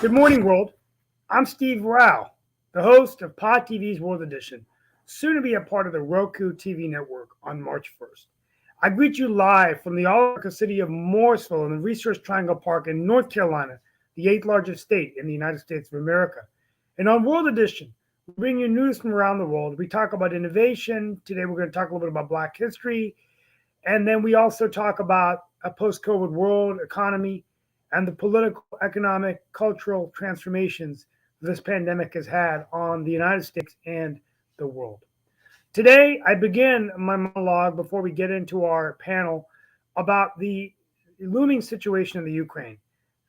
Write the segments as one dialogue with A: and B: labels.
A: Good morning, world. I'm Steve Rao, the host of P.O.D.'s World Edition, soon to be a part of the Roku TV network on March 1st. I greet you live from the all-America city of Morrisville in the Research Triangle Park in North Carolina, the eighth largest state in the United States of America. And on World Edition, we bring you news from around the world. We talk about innovation. Today, we're going to talk a little bit about Black history. And then we also talk about a post-COVID world economy and the political, economic, cultural transformations this pandemic has had on the United States and the world. Today, I begin my monologue before we get into our panel about the looming situation in the Ukraine.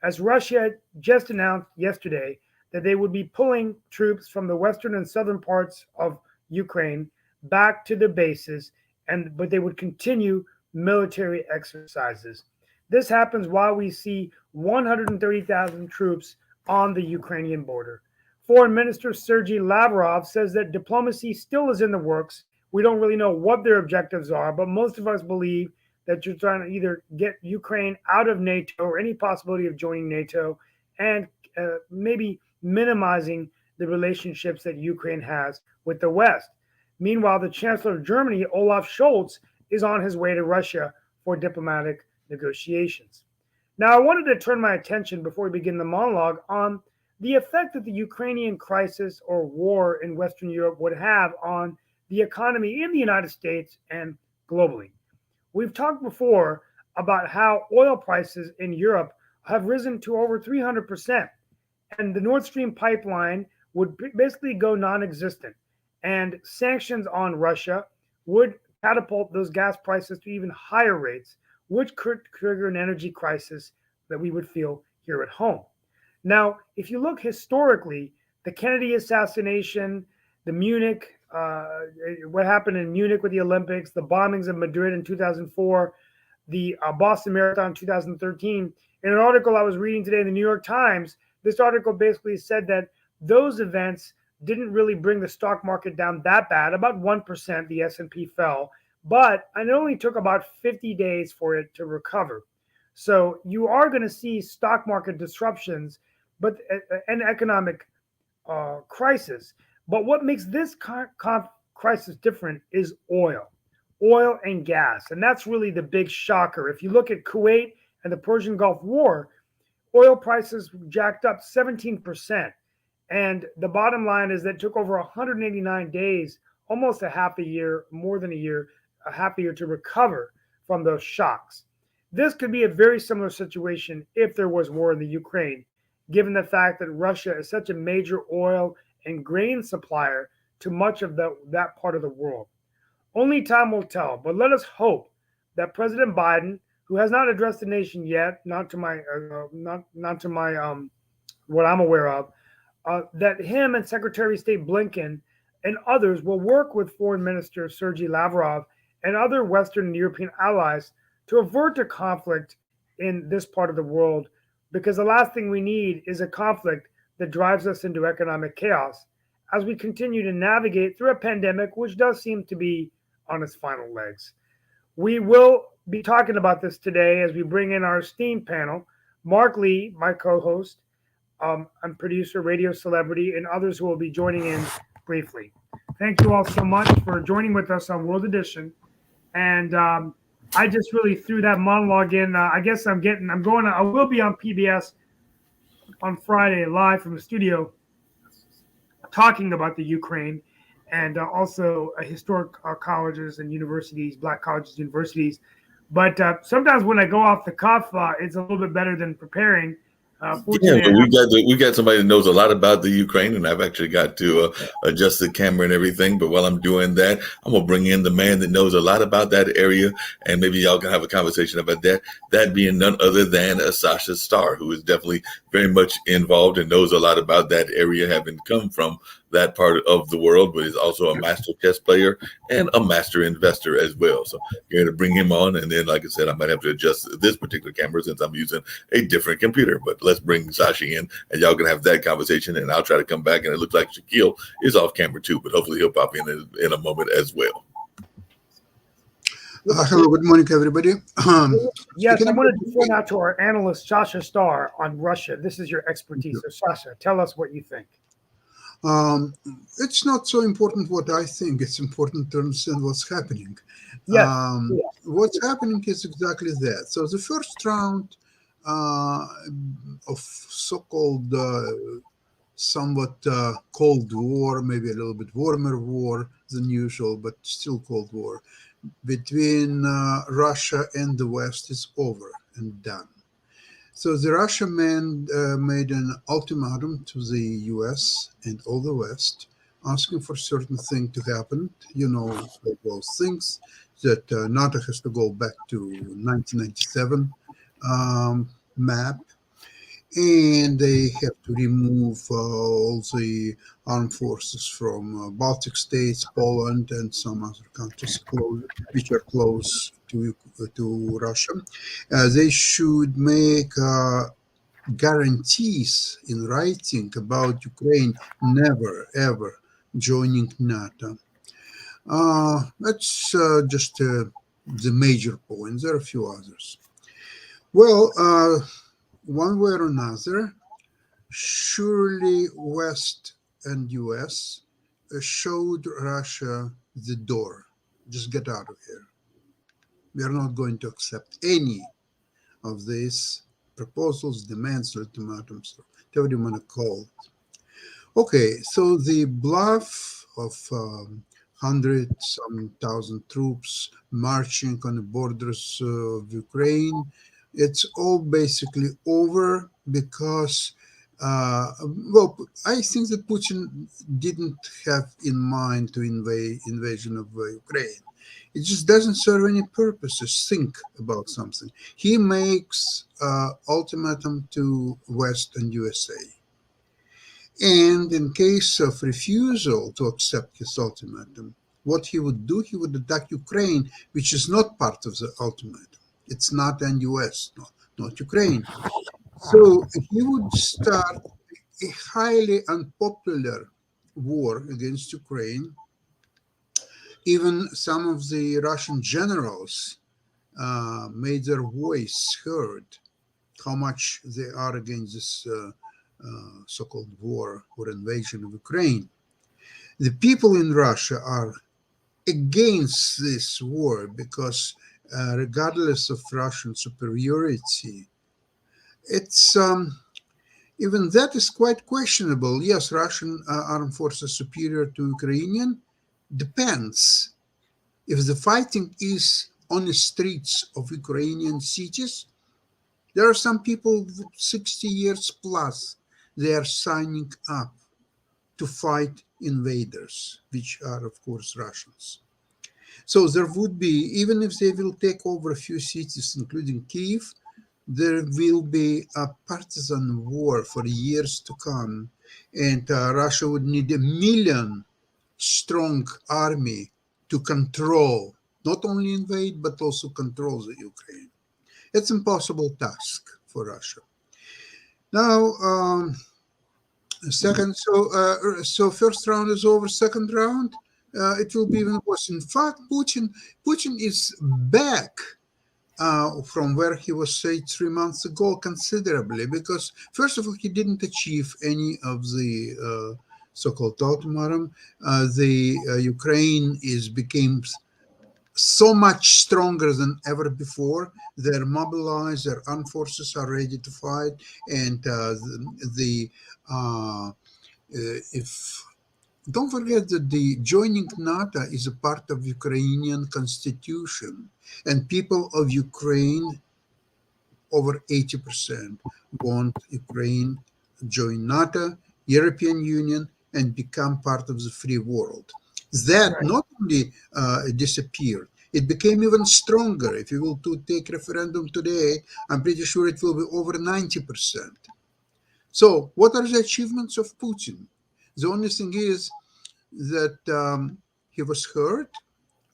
A: As Russia just announced yesterday that they would be pulling troops from the western and southern parts of Ukraine back to their bases, but they would continue military exercises. This happens while we see 130,000 troops on the Ukrainian border. Foreign Minister Sergei Lavrov says that diplomacy still is in the works. We don't really know what their objectives are, but most of us believe that you're trying to either get Ukraine out of NATO or any possibility of joining NATO and maybe minimizing the relationships that Ukraine has with the West. Meanwhile, the Chancellor of Germany, Olaf Scholz, is on his way to Russia for diplomatic negotiations. Now, I wanted to turn my attention before we begin the monologue on the effect that the Ukrainian crisis or war in Western Europe would have on the economy in the United States and globally. We've talked before about how oil prices in Europe have risen to over 300%, and the Nord Stream pipeline would basically go non-existent, and sanctions on Russia would catapult those gas prices to even higher rates, which could trigger an energy crisis that we would feel here at home. Now, if you look historically, the Kennedy assassination, the what happened in Munich with the Olympics, the bombings of Madrid in 2004, the Boston Marathon in 2013, in an article I was reading today in the New York Times, this article basically said that those events didn't really bring the stock market down that bad. About 1%, the S&P fell, but it only took about 50 days for it to recover. So you are going to see stock market disruptions, but an economic crisis. But what makes this crisis different is oil and gas. And that's really the big shocker. If you look at Kuwait and the Persian Gulf War, oil prices jacked up 17%. And the bottom line is that it took over 189 days, almost a half a year, more than a year, a half a year to recover from those shocks. This could be a very similar situation if there was war in the Ukraine, given the fact that Russia is such a major oil and grain supplier to much of that part of the world. Only time will tell, but let us hope that President Biden, who has not addressed the nation yet, not to my what I'm aware of, that him and Secretary of State Blinken and others will work with Foreign Minister Sergei Lavrov and other Western and European allies to avert a conflict in this part of the world, because the last thing we need is a conflict that drives us into economic chaos as we continue to navigate through a pandemic which does seem to be on its final legs. We will be talking about this today as we bring in our esteemed panel, Mark Lee, my co-host, and producer, radio celebrity, and others who will be joining in briefly. Thank you all so much for joining with us on World Edition. And I just really threw that monologue in. I guess I will be on PBS on Friday live from the studio talking about the Ukraine and also historic colleges and universities, Black colleges, universities. But sometimes when I go off the cuff, it's a little bit better than preparing.
B: But we got somebody that knows a lot about the Ukraine, and I've actually got to adjust the camera and everything. But while I'm doing that, I'm gonna bring in the man that knows a lot about that area, and maybe y'all can have a conversation about that. That being none other than Sasha Starr, who is definitely very much involved and knows a lot about that area, having come from that part of the world, but is also a master chess player and a master investor as well. So you're going to bring him on, and then, like I said, I might have to adjust this particular camera since I'm using a different computer. But let's bring Sasha in, and y'all can have that conversation, and I'll try to come back. And it looks like Shaquille is off camera too, but hopefully he'll pop in a moment as well.
C: Hello, good morning, everybody.
A: Yes,
C: Speaking
A: I
C: about
A: wanted to point out to our analyst, Sasha Starr, on Russia. This is your
C: thank
A: expertise.
C: you.
A: So, Sasha, tell us what you think.
C: Um, it's not so important what I think. It's important to understand what's happening.
A: Yes,
C: What's happening is exactly that. So the first round uh, of so-called somewhat Cold War, maybe a little bit warmer war than usual, but still Cold War between Russia and the West is over and done. So the Russian man made an ultimatum to the US and all the West, asking for certain thing to happen. You know, those things that NATO has to go back to 1997 map, and they have to remove all the armed forces from Baltic states, Poland, and some other countries which are close to Russia. They should make guarantees in writing about Ukraine never ever joining NATO. That's just the major point. There are a few others. Well, one way or another, surely West and US showed Russia the door. Just get out of here. We are not going to accept any of these proposals, demands, ultimatums, or whatever you want to call it. Okay, so the bluff of 100 some thousand troops marching on the borders of Ukraine, it's all basically over because, well, I think that Putin didn't have in mind to invasion of Ukraine. It just doesn't serve any purpose to think about something. He makes ultimatum to West and USA. And in case of refusal to accept his ultimatum, what he would do, he would attack Ukraine, which is not part of the ultimatum. It's not an US, not Ukraine. So he would start a highly unpopular war against Ukraine. Even some of the Russian generals made their voice heard how much they are against this so-called war or invasion of Ukraine. The people in Russia are against this war because, regardless of Russian superiority, it's even that is quite questionable. Yes, Russian armed forces superior to Ukrainian depends. If the fighting is on the streets of Ukrainian cities, there are some people 60 years plus, they are signing up to fight invaders, which are, of course, Russians. So there would be, even if they will take over a few cities, including Kiev, there will be a partisan war for years to come. And Russia would need a million strong army to control, not only invade, but also control the Ukraine. It's an impossible task for Russia. Now, second, so first round is over. Second round, it will be even worse. In fact, Putin is back from where he was, say, 3 months ago, considerably, because first of all, he didn't achieve any of the so-called ultimatum. The Ukraine is became so much stronger than ever before. They're mobilized, their armed forces are ready to fight, and if don't forget that the joining NATO is a part of Ukrainian constitution, and people of Ukraine, over 80%, want Ukraine join NATO, European Union, and become part of the free world. That
A: right.
C: not only disappeared, it became even stronger. If you will to take referendum today, I'm pretty sure it will be over 90%. So what are the achievements of Putin? The only thing is that he was heard,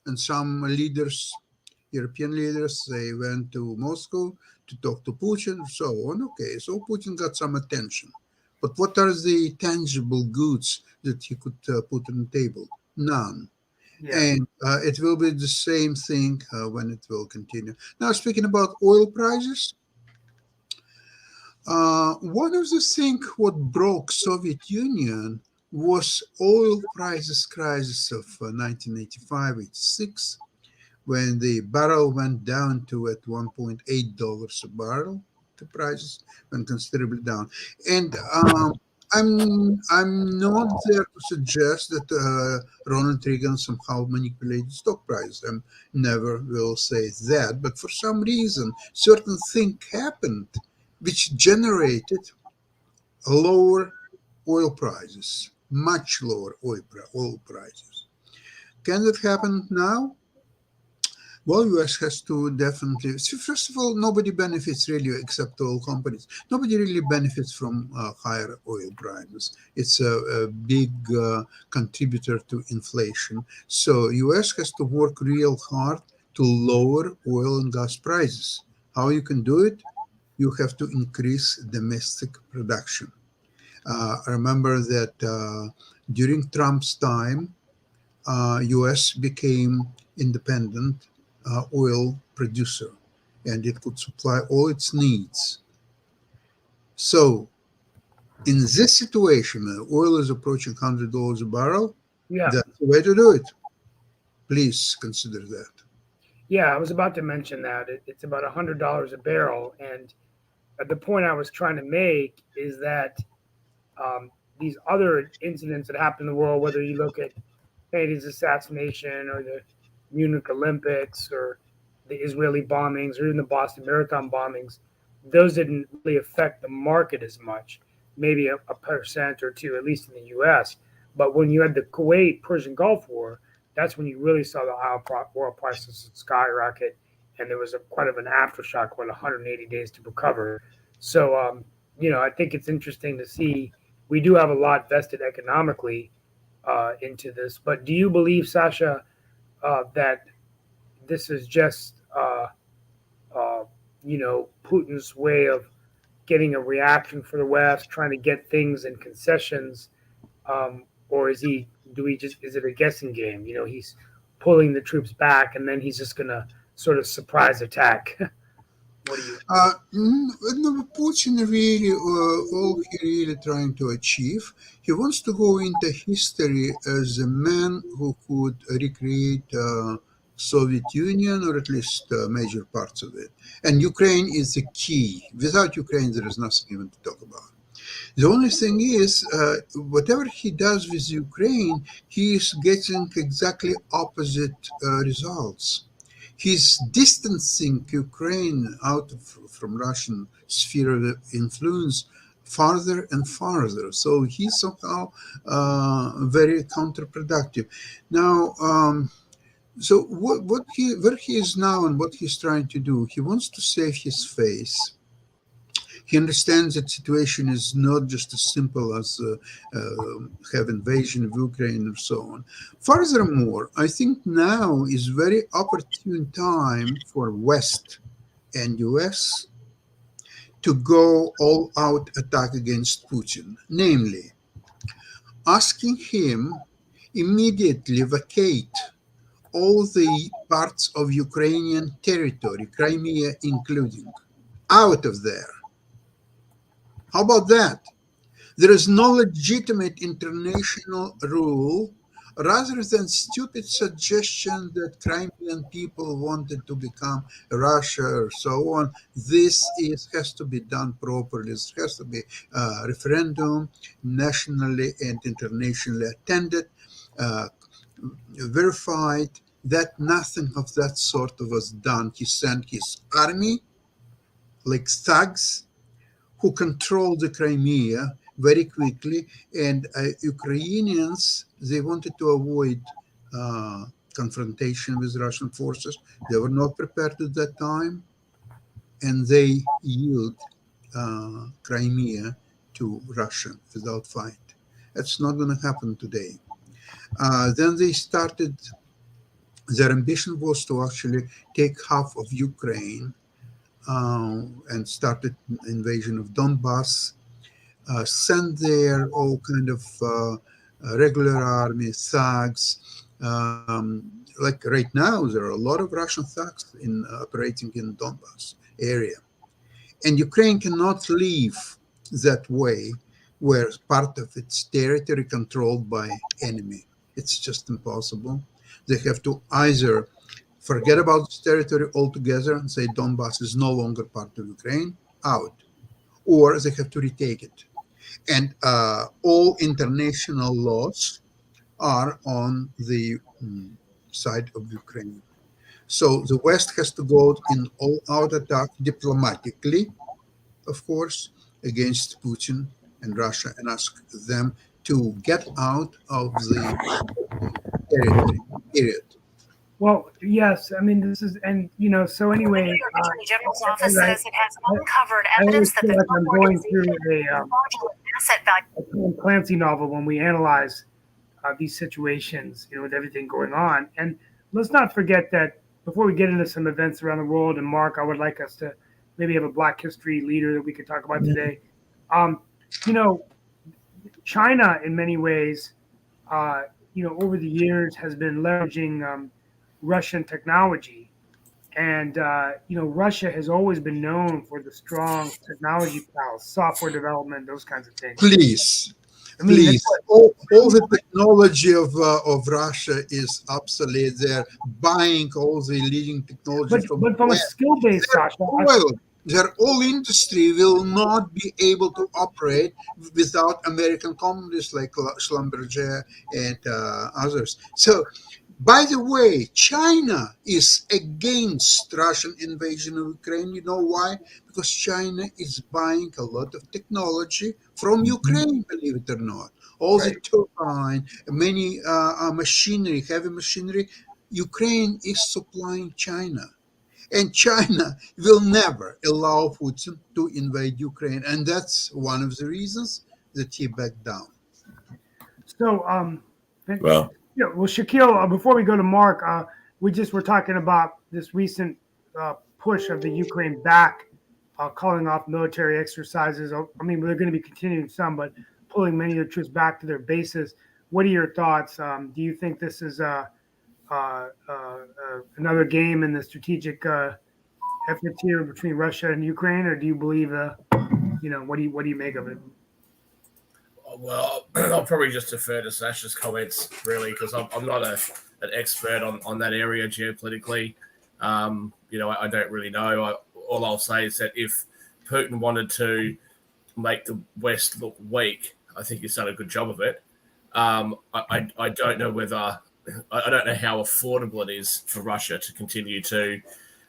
C: and some leaders, European leaders, they went to Moscow to talk to Putin, so on. Okay, so Putin got some attention. But what are the tangible goods that he could put on the table? None.
A: Yeah.
C: And it will be the same thing when it will continue. Now, speaking about oil prices, one of the things what broke Soviet Union was oil prices crisis of 1985-86, when the barrel went down to at $1.8 a barrel. The prices went considerably down, and I'm not there to suggest that Ronald Reagan somehow manipulated stock prices. I never will say that, but for some reason, certain thing happened which generated lower oil prices, much lower oil prices. Can that happen now? Well, US has to definitely. So first of all, nobody benefits really except oil companies. Nobody really benefits from higher oil prices. It's a big contributor to inflation. So US has to work real hard to lower oil and gas prices. How you can do it? You have to increase domestic production. I remember that during Trump's time, U.S. became independent oil producer, and it could supply all its needs. So, in this situation, oil is approaching $100 a barrel.
A: Yeah.
C: That's the way to do it. Please consider that.
A: Yeah. I was about to mention that it's about $100 a barrel, and the point I was trying to make is that um, these other incidents that happen in the world, whether you look at Kennedy's assassination or the Munich Olympics or the Israeli bombings or even the Boston Marathon bombings, those didn't really affect the market as much, maybe a percent or two, at least in the US. But when you had the Kuwait Persian Gulf War, that's when you really saw the oil prices skyrocket. And there was quite of an aftershock, 180 days to recover. So, I think it's interesting to see. We do have a lot vested economically into this. But do you believe, Sasha, that this is just uh, Putin's way of getting a reaction for the West, trying to get things in concessions, or is he? Do we just? Is it a guessing game? He's pulling the troops back, and then he's just gonna sort of surprise attack. What do you?
C: No, Putin really, all he really trying to achieve, he wants to go into history as a man who could recreate Soviet Union, or at least major parts of it. And Ukraine is the key. Without Ukraine, there is nothing even to talk about. The only thing is, whatever he does with Ukraine, he is getting exactly opposite results. He's distancing Ukraine out from Russian sphere of influence farther and farther. So he's somehow very counterproductive. Now, so where he is now and what he's trying to do, he wants to save his face. He understands that situation is not just as simple as have invasion of Ukraine or so on. Furthermore, I think now is very opportune time for West and US to go all out attack against Putin, namely asking him immediately vacate all the parts of Ukrainian territory, Crimea including, out of there. How about that? There is no legitimate international rule rather than stupid suggestion that Crimean people wanted to become Russia or so on. This has to be done properly. This has to be a referendum, nationally and internationally attended, uh, verified. That nothing of that sort was done. He sent his army like thugs who controlled the Crimea very quickly, and Ukrainians, they wanted to avoid confrontation with Russian forces. They were not prepared at that time, and they yield Crimea to Russia without fight. That's not going to happen today. Then they started. Their ambition was to actually take half of Ukraine and started invasion of Donbass, send there all kind of regular army thugs, Like right now, there are a lot of Russian thugs in operating in Donbass area, and Ukraine cannot leave that way, where part of its territory controlled by enemy. It's just impossible. They have to either forget about this territory altogether and say Donbass is no longer part of Ukraine, out, or they have to retake it. And all international laws are on the side of Ukraine. So the West has to go in all out attack diplomatically, of course, against Putin and Russia and ask them to get out of the territory, period.
A: Well, yes. I mean, this is, and so anyway,
D: Attorney General's office
A: I,
D: says it has uncovered
A: I always
D: evidence that
A: feel
D: the
A: like I'm going through
D: fraudulent asset value.
A: a Tom Clancy novel when we analyze these situations, with everything going on. And let's not forget that before we get into some events around the world, and Mark, I would like us to maybe have a Black History leader that we could talk about today. Um, you know, China, in many ways, over the years has been leveraging Russian technology. And, Russia has always been known for the strong technology prowess, software development, those kinds of things.
C: Please,
A: I mean,
C: please, all the technology of Russia is obsolete. They're buying all the leading technology from
A: but from a
C: West.
A: skill base, Sasha,
C: Their whole industry will not be able to operate without American companies like Schlumberger and others. So, by the way, China is against Russian invasion of Ukraine. You know why? Because China is buying a lot of technology from Ukraine, believe it or not. All the turbine, many machinery, heavy machinery, Ukraine is supplying China. And China will never allow Putin to invade Ukraine. And that's one of the reasons that he backed down.
A: So,
B: Well,
A: well, Shaquille, before we go to Mark, we just were talking about this recent push of the Ukraine back, calling off military exercises. I mean, they're going to be continuing some, but pulling many of the troops back to their bases. What are your thoughts? Do you think this is another game in the strategic efforts here between Russia and Ukraine, or do you believe, what do you make of it?
E: Well, I'll probably just defer to Sasha's comments, really, because I'm not an expert on that area geopolitically. I don't really know. All I'll say is that if Putin wanted to make the West look weak, I think he's done a good job of it. I don't know whether I don't know how affordable it is for Russia to continue to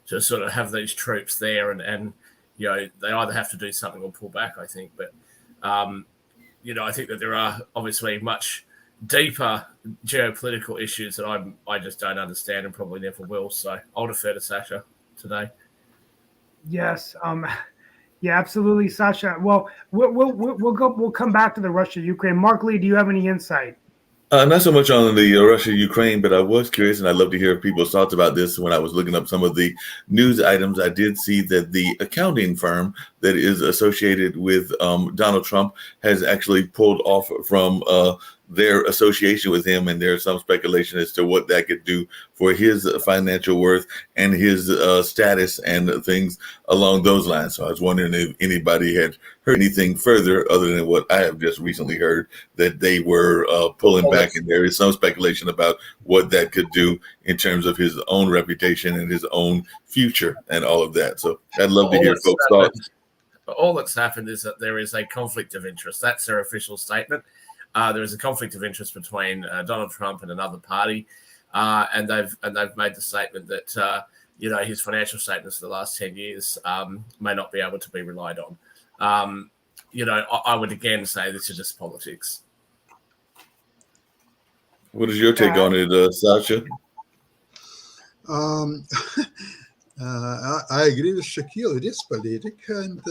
E: sort of have these troops there, and they either have to do something or pull back. I think, but I think that there are obviously much deeper geopolitical issues that I just don't understand and probably never will. So I'll defer to Sasha today.
A: Yes. Yeah, absolutely, Sasha. Well, we'll come back to the Russia Ukraine. Mark Lee, do you have any insight?
B: Not so much on the Russia-Ukraine, but I was curious, and I'd love to hear people's thoughts about this. When I was looking up some of the news items, I did see that the accounting firm that is associated with Donald Trump has actually pulled off from their association with him, and there's some speculation as to what that could do for his financial worth and his status and things along those lines. So I was wondering if anybody had heard anything further other than what I have just recently heard, that they were pulling back, and there is some speculation about what that could do in terms of his own reputation and his own future and all of that. So I'd love to hear folks' thoughts.
E: All that's happened is that there is a conflict of interest. That's their official statement. There is a conflict of interest between Donald Trump and another party, and they've made the statement that his financial statements for the last 10 years may not be able to be relied on. I would again say this is just politics.
B: What is your take on it, Sasha?
C: I agree with Shaquille. It is politic, but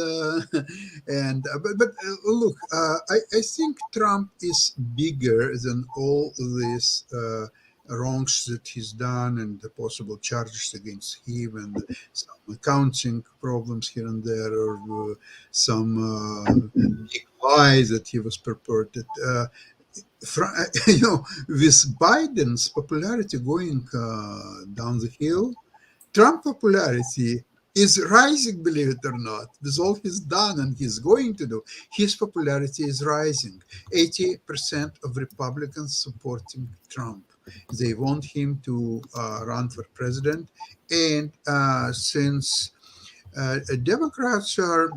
C: look, I think Trump is bigger than all these wrongs that he's done and the possible charges against him and some accounting problems here and there, or some big lies that he was purported. with Biden's popularity going down the hill, Trump popularity is rising, believe it or not. With all he's done and he's going to do, his popularity is rising. 80% of Republicans supporting Trump. They want him to run for president. And since Democrats are,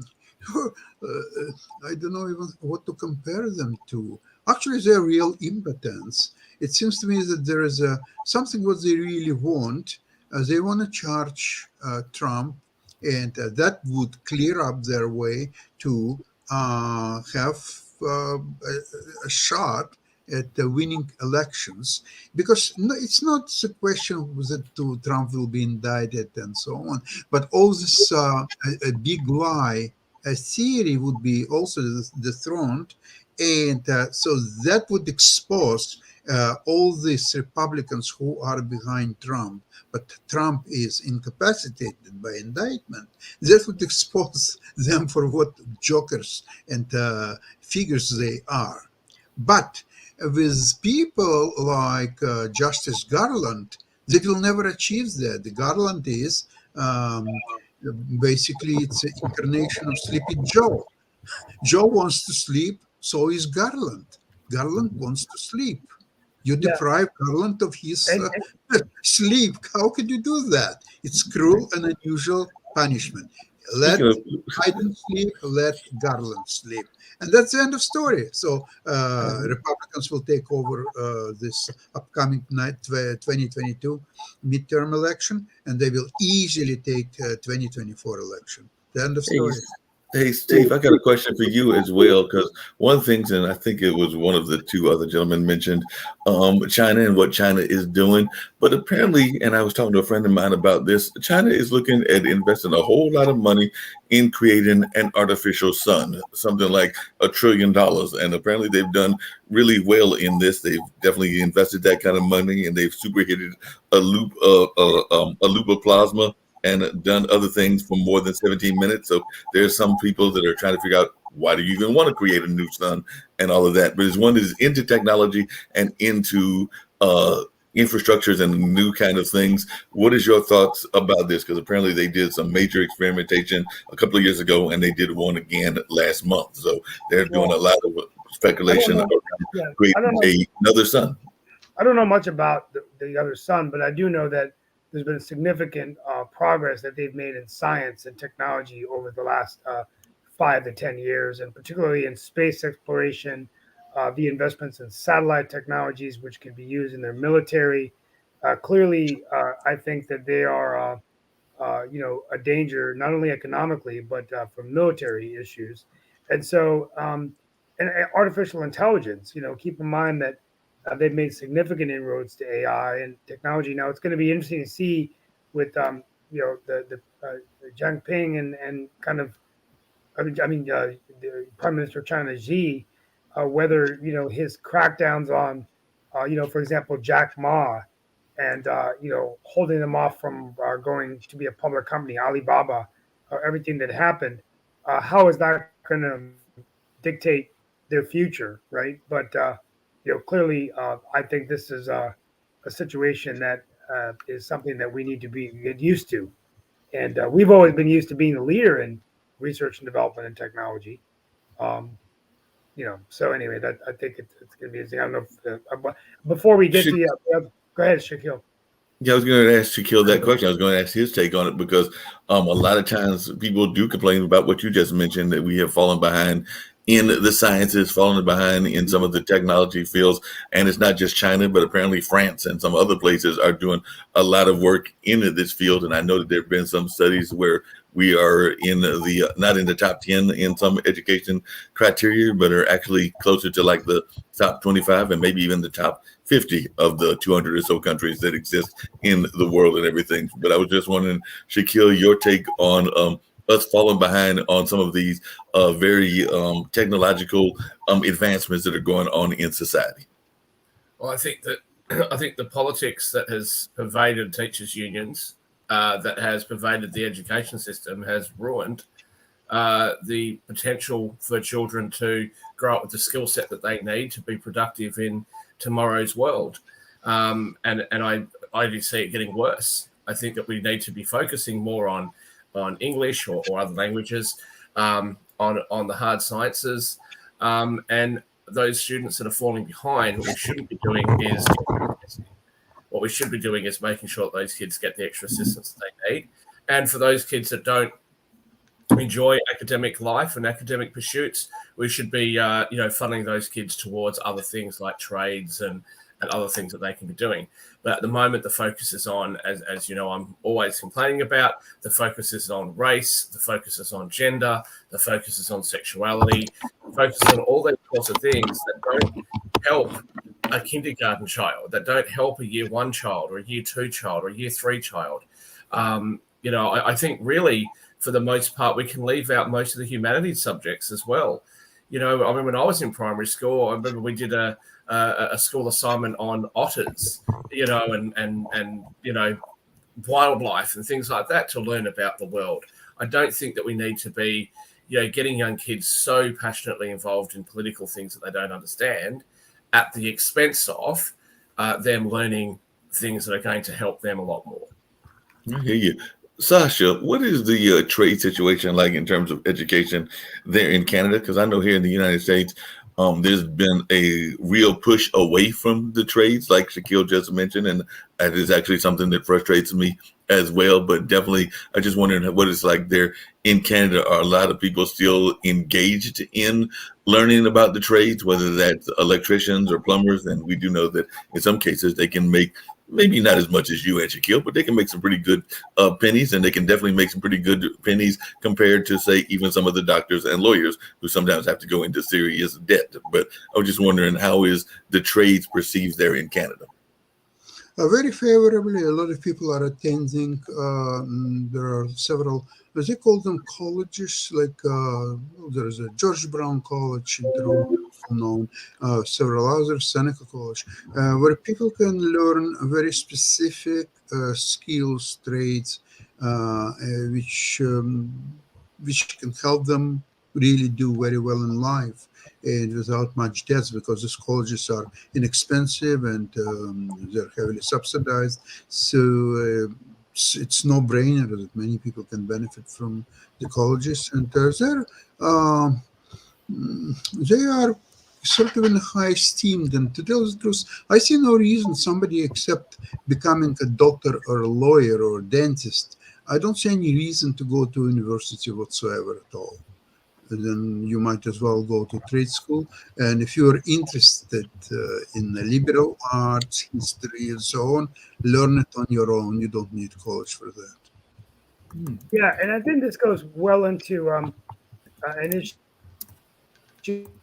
C: I don't know even what to compare them to. Actually, they're real impotents. It seems to me that there is something what they really want. They want to charge Trump, and that would clear up their way to have a shot at winning elections, because it's not a question that Trump will be indicted and so on, but all this a big lie theory would be also dethroned, and so that would expose all these Republicans who are behind Trump, but Trump is incapacitated by indictment. That would expose them for what jokers and figures they are. But with people like Justice Garland, they will never achieve that. The Garland is basically it's an incarnation of Sleepy Joe. Joe wants to sleep, so is Garland. Garland wants to sleep. You deprive Garland of his sleep. How could you do that? It's cruel and unusual punishment. Let Biden sleep, let Garland sleep. And that's the end of story. So Republicans will take over this upcoming 2022 midterm election, and they will easily take 2024 election. The end of story.
B: Hey, Steve, I got a question for you as well, because one of the things, and I think it was one of the two other gentlemen mentioned China and what China is doing. But apparently, and I was talking to a friend of mine about this, China is looking at investing a whole lot of money in creating an artificial sun, something like $1 trillion. And apparently they've done really well in this. They've definitely invested that kind of money, and they've superheated a loop of plasma and done other things for more than 17 minutes. So there's some people that are trying to figure out, why do you even want to create a new sun and all of that? But as one that is into technology and into infrastructures and new kind of things, what is your thoughts about this? Because apparently they did some major experimentation a couple of years ago, and they did one again last month. So they're doing a lot of speculation about creating another sun.
A: I don't know much about the other sun, but I do know that there's been significant progress that they've made in science and technology over the last 5 to 10 years, and particularly in space exploration, the investments in satellite technologies, which can be used in their military. Clearly, I think that they are, a danger, not only economically, but from military issues. And so, and artificial intelligence, keep in mind that they've made significant inroads to AI and technology. Now it's going to be interesting to see with the Jinping and kind of the Prime Minister of China Xi, whether his crackdowns on for example Jack Ma and holding them off from going to be a public company, Alibaba, everything that happened, how is that going to dictate their future, right? But clearly, I think this is a situation that is something that we need to get used to, and we've always been used to being the leader in research and development and technology. So anyway, that I think it's going to be interesting. I don't know if, before we get to go ahead, Shaquille.
B: Yeah, I was going to ask Shaquille that question. I was going to ask his take on it, because a lot of times people do complain about what you just mentioned, that we have fallen behind in the sciences, falling behind in some of the technology fields. And it's not just China, but apparently France and some other places are doing a lot of work in this field. And I know that there have been some studies where we are in the not in the top 10 in some education criteria, but are actually closer to like the top 25 and maybe even the top 50 of the 200 or so countries that exist in the world and everything. But I was just wondering, Shaquille, your take on us falling behind on some of these very technological advancements that are going on in society.
E: Well, I think the politics that has pervaded teachers' unions, that has pervaded the education system, has ruined the potential for children to grow up with the skill set that they need to be productive in tomorrow's world. And I do see it getting worse. I think that we need to be focusing more on English or other languages, on the hard sciences, and those students that are falling behind. What we shouldn't be doing is making sure that those kids get the extra assistance that they need. And for those kids that don't enjoy academic life and academic pursuits, we should be funneling those kids towards other things like trades and other things that they can be doing. But at the moment, the focus is on, as you know, I'm always complaining about, the focus is on race, the focus is on gender, the focus is on sexuality, the focus is on all those sorts of things that don't help a kindergarten child, that don't help a year 1 child or a year 2 child or a year 3 child. I think really, for the most part, we can leave out most of the humanities subjects as well. I remember when I was in primary school, I remember we did a school assignment on otters, and wildlife and things like that to learn about the world. I don't think that we need to be, getting young kids so passionately involved in political things that they don't understand at the expense of them learning things that are going to help them a lot more.
B: I hear you. Sasha, what is the trade situation like in terms of education there in Canada? Because I know here in the United States, there's been a real push away from the trades, like Shaquille just mentioned, and that is actually something that frustrates me as well. But definitely, I just wondering what it's like there in Canada. Are a lot of people still engaged in learning about the trades, whether that's electricians or plumbers? And we do know that in some cases they can make maybe not as much as you and Shaquille, but they can make some pretty good pennies, and they can definitely make some pretty good pennies compared to, say, even some of the doctors and lawyers who sometimes have to go into serious debt. But I was just wondering, how is the trades perceived there in Canada?
C: Very favorably. A lot of people are attending. There are several, as they call them, colleges, like there's a George Brown College in Toronto, known, several others, Seneca College, where people can learn very specific skills, trades, which can help them really do very well in life, and without much debts, because these colleges are inexpensive and they're heavily subsidized. So it's no-brainer that many people can benefit from the colleges, and they are sort of in high esteem. And to tell the truth, I see no reason somebody except becoming a doctor or a lawyer or a dentist. I don't see any reason to go to university whatsoever at all. Then you might as well go to trade school. And if you're interested in the liberal arts, history, and so on, learn it on your own. You don't need college for that.
A: Yeah, and I think this goes well into an issue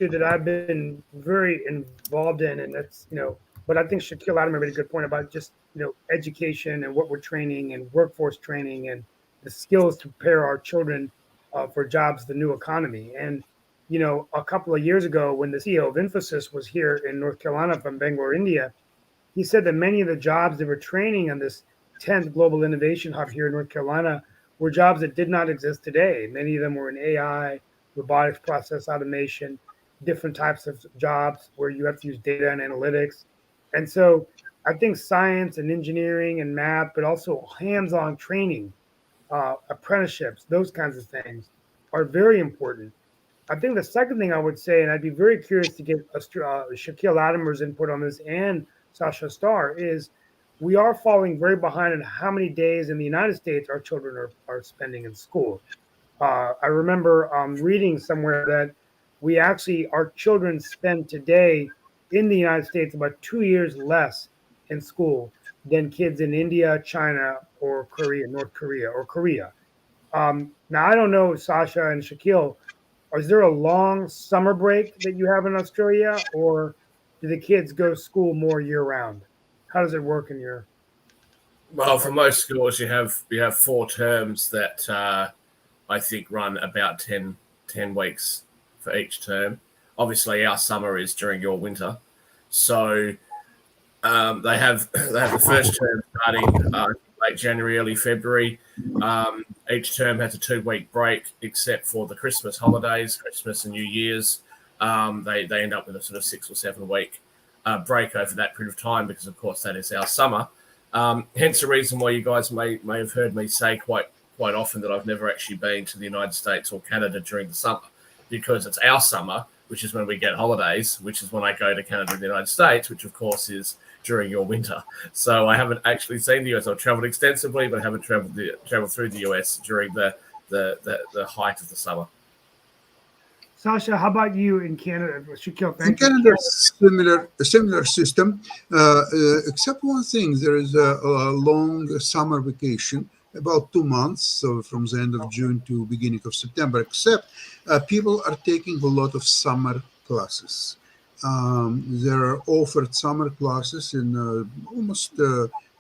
A: that I've been very involved in, and that's, but I think Shaquille Adam made a good point about just, education and what we're training and workforce training and the skills to prepare our children for jobs, the new economy. And, a couple of years ago, when the CEO of Infosys was here in North Carolina from Bangalore, India, he said that many of the jobs they were training on this 10th Global Innovation Hub here in North Carolina were jobs that did not exist today. Many of them were in AI, robotics, process automation, different types of jobs where you have to use data and analytics. And so I think science and engineering and math, but also hands-on training, apprenticeships, those kinds of things are very important. I think the second thing I would say, and I'd be very curious to get Shaquille Latimer's input on this and Sasha Starr, is we are falling very behind in how many days in the United States our children are spending in school. I remember reading somewhere that our children spend today in the United States about 2 years less in school than kids in India, China, or Korea, North Korea, or Korea. Now, I don't know, Sasha and Shaquille, is there a long summer break that you have in Australia, or do the kids go to school more year round? How does it work in your?
E: Well, for most schools, you have 4 terms that I think run about 10 weeks for each term. Obviously, our summer is during your winter, so they have the first term starting late January, early February, each term has a 2-week break, except for the Christmas holidays, Christmas and New Year's. They end up with a sort of 6 or 7 week break over that period of time, because of course that is our summer. Hence the reason why you guys may have heard me say quite often that I've never actually been to the United States or Canada during the summer, because it's our summer, which is when we get holidays, which is when I go to Canada and the United States, which of course is during your winter. So I haven't actually seen the US. I've traveled extensively, but I haven't traveled through the US during the height of the summer.
A: Sasha, how about you in Canada? Shaquille,
C: In
A: thank you.
C: Canada, a similar system, except one thing. There is a long summer vacation, about 2 months, so from the end of June to beginning of September, except people are taking a lot of summer classes. There are offered summer classes in almost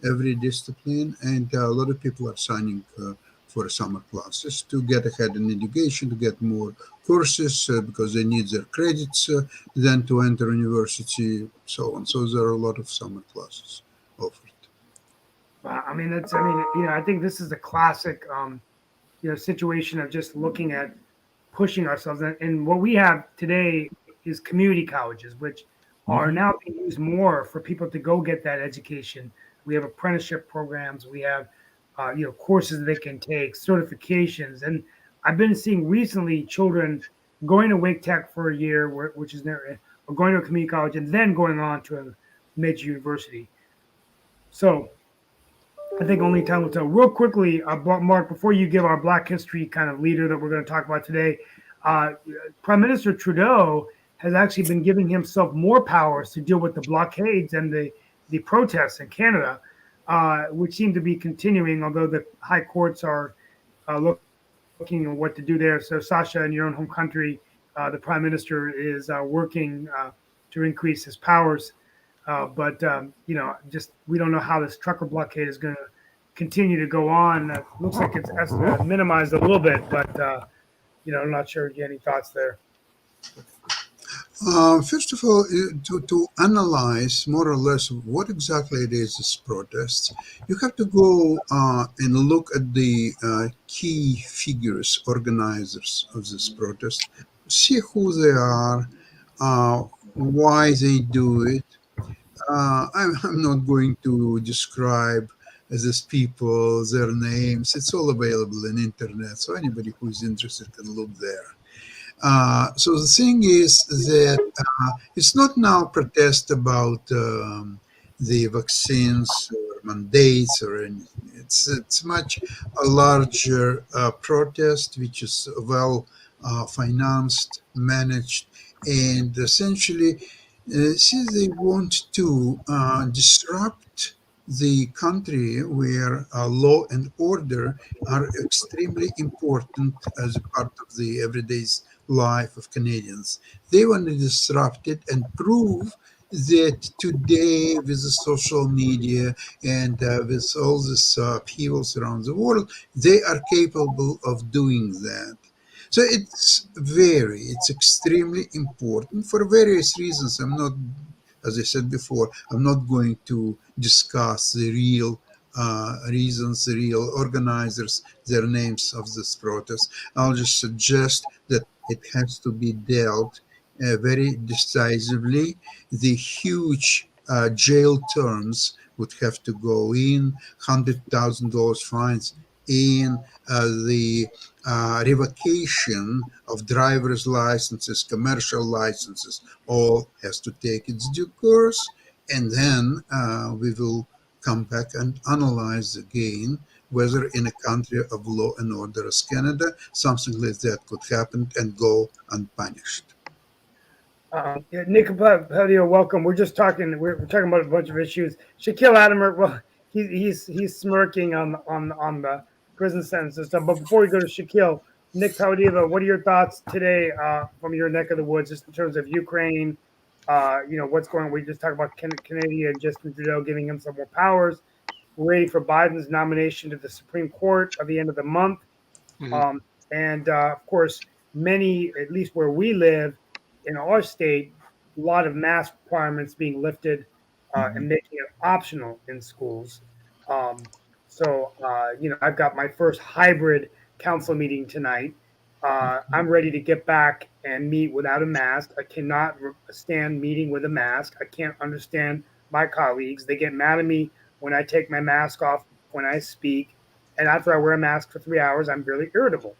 C: every discipline, and a lot of people are signing for summer classes to get ahead in education, to get more courses because they need their credits, then to enter university, so on. So there are a lot of summer classes offered.
A: I mean, I think this is a classic, situation of just looking at pushing ourselves. And what we have today is community colleges, which are now being used more for people to go get that education. We have apprenticeship programs. We have, courses that they can take, certifications. And I've been seeing recently children going to Wake Tech for a year, which is or going to a community college, and then going on to a major university. So I think only time will tell. Real quickly, Mark, before you give our Black History kind of leader that we're going to talk about today, Prime Minister Trudeau has actually been giving himself more powers to deal with the blockades and the protests in Canada, which seem to be continuing, although the high courts are looking at what to do there. So, Sasha, in your own home country, the Prime Minister is working to increase his powers. But just we don't know how this trucker blockade is going to continue to go on. Looks like it's minimized a little bit, but I'm not sure if you have any thoughts there.
C: First of all, to analyze more or less what exactly it is this protest, you have to go and look at the key figures, organizers of this protest, see who they are, why they do it. I'm not going to describe these people, their names. It's all available in internet, so anybody who is interested can look there. So the thing is that it's not now protest about the vaccines or mandates or anything. It's much a larger protest, which is well financed, managed, and essentially, since they want to disrupt the country where law and order are extremely important as a part of the everyday life of Canadians. They want to disrupt it and prove that today, with the social media and with all these upheavals around the world, they are capable of doing that. So it's extremely important for various reasons. As I said before, I'm not going to discuss the real reasons, the real organizers, their names of this protest. I'll just suggest that it has to be dealt very decisively. The huge jail terms would have to go in, $100,000 fines in, the revocation of driver's licenses, commercial licenses, all has to take its due course. And then we will come back and analyze again whether in a country of law and order as Canada, something like that could happen and go unpunished.
A: Nick Padio, welcome. We're talking about a bunch of issues. Shaquille Adamer, well, he's smirking on the prison sentence and stuff. But before we go to Shaquille, Nick Padio, what are your thoughts today from your neck of the woods, just in terms of Ukraine? What's going on? We just talked about Canada and Justin Trudeau giving him some more powers. We're waiting for Biden's nomination to the Supreme Court at the end of the month. Mm-hmm. And of course, many, at least where we live in our state, a lot of mask requirements being lifted and making it optional in schools. I've got my first hybrid council meeting tonight. I'm ready to get back and meet without a mask. I cannot stand meeting with a mask. I can't understand my colleagues. They get mad at me when I take my mask off when I speak. And after I wear a mask for 3 hours, I'm really irritable.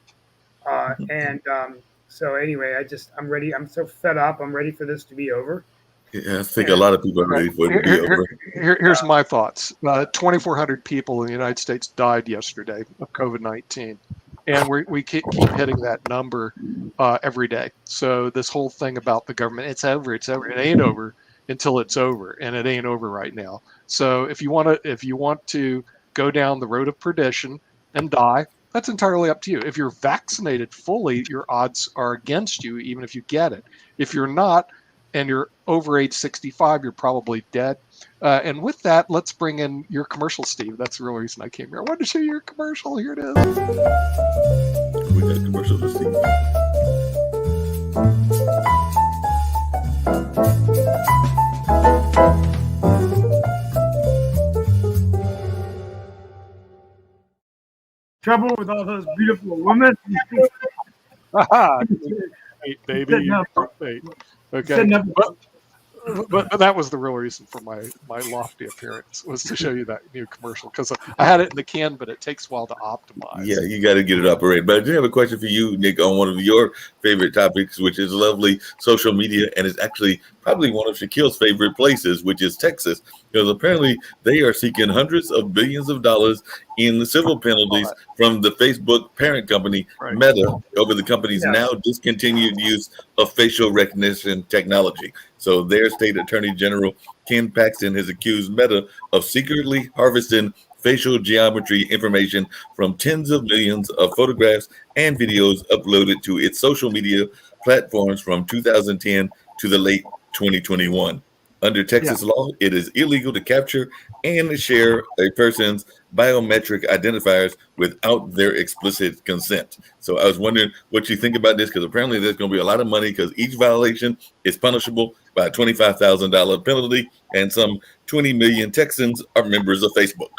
A: So anyway, I'm ready. I'm so fed up. I'm ready for this to be over.
B: Yeah, I think a lot of people are ready for it to be over.
F: Here's my thoughts. 2,400 people in the United States died yesterday of COVID-19. And we keep hitting that number every day. So this whole thing about the government, it's over. It ain't over until it's over, and it ain't over right now. So if you want to go down the road of perdition and die, that's entirely up to you. If you're vaccinated fully, your odds are against you, even if you get it. If you're not, and you're over age 65, you're probably dead. And with that, let's bring in your commercial, Steve. That's the real reason I came here. I wanted to show you your commercial. Here it is.
B: We got commercials to see.
A: Trouble with all those beautiful women.
F: Hey, baby. Okay. But that was the real reason for my lofty appearance, was to show you that new commercial, because I had it in the can, but it takes a while to optimize.
B: Yeah, you got to get it operated. But I do have a question for you, Nick, on one of your favorite topics, which is lovely social media, and it's actually probably one of Shaquille's favorite places, which is Texas, because apparently they are seeking hundreds of billions of dollars in civil penalties from the Facebook parent company, Meta, over the company's now discontinued use of facial recognition technology. So their state attorney general, Ken Paxton, has accused Meta of secretly harvesting facial geometry information from tens of millions of photographs and videos uploaded to its social media platforms from 2010 to the late 2021. Under Texas law, it is illegal to capture and share a person's biometric identifiers without their explicit consent. So I was wondering what you think about this, because apparently there's going to be a lot of money, because each violation is punishable by a $25,000 penalty, and some 20 million Texans are members of Facebook.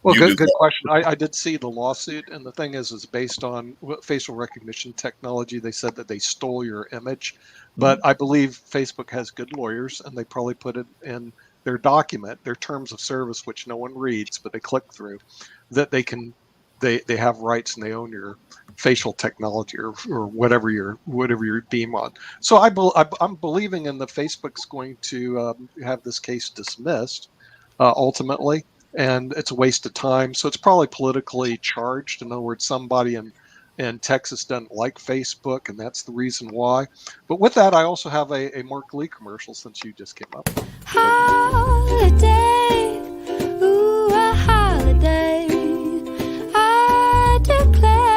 F: Well, good question. I did see the lawsuit, and the thing is based on facial recognition technology. They said that they stole your image, but I believe Facebook has good lawyers, and they probably put it in their document, their terms of service, which no one reads, but they click through, that they have rights and they own your facial technology or whatever you're deemed on. So I'm believing in the Facebook's going to have this case dismissed ultimately. And it's a waste of time. So it's probably politically charged. In other words, somebody in Texas doesn't like Facebook, and that's the reason why. But with that, I also have a Mark Lee commercial, since you just came up.
G: Holiday, ooh, a holiday, I declare.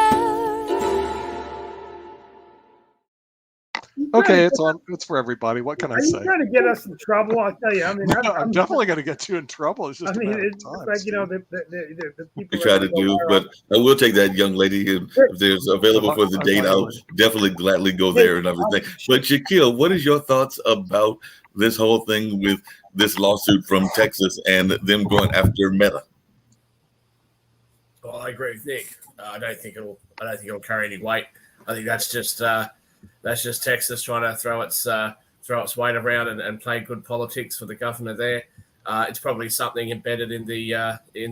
F: Okay, it's for everybody. What can I say?
A: Are you trying to get us in trouble? I'll tell you. I mean,
F: I'm definitely going to get you in trouble. It's just
A: it's
F: time,
A: like,
F: Steve.
A: the people
B: We try to do, but I will take that young lady if there's available for the date. I'll definitely gladly go there and everything. But Shaquille, what is your thoughts about this whole thing with this lawsuit from Texas and them going after Meta?
E: Well, I agree with Nick. I don't think it'll carry any weight. I think that's just Texas trying to throw its weight around and play good politics for the governor there. It's probably something embedded in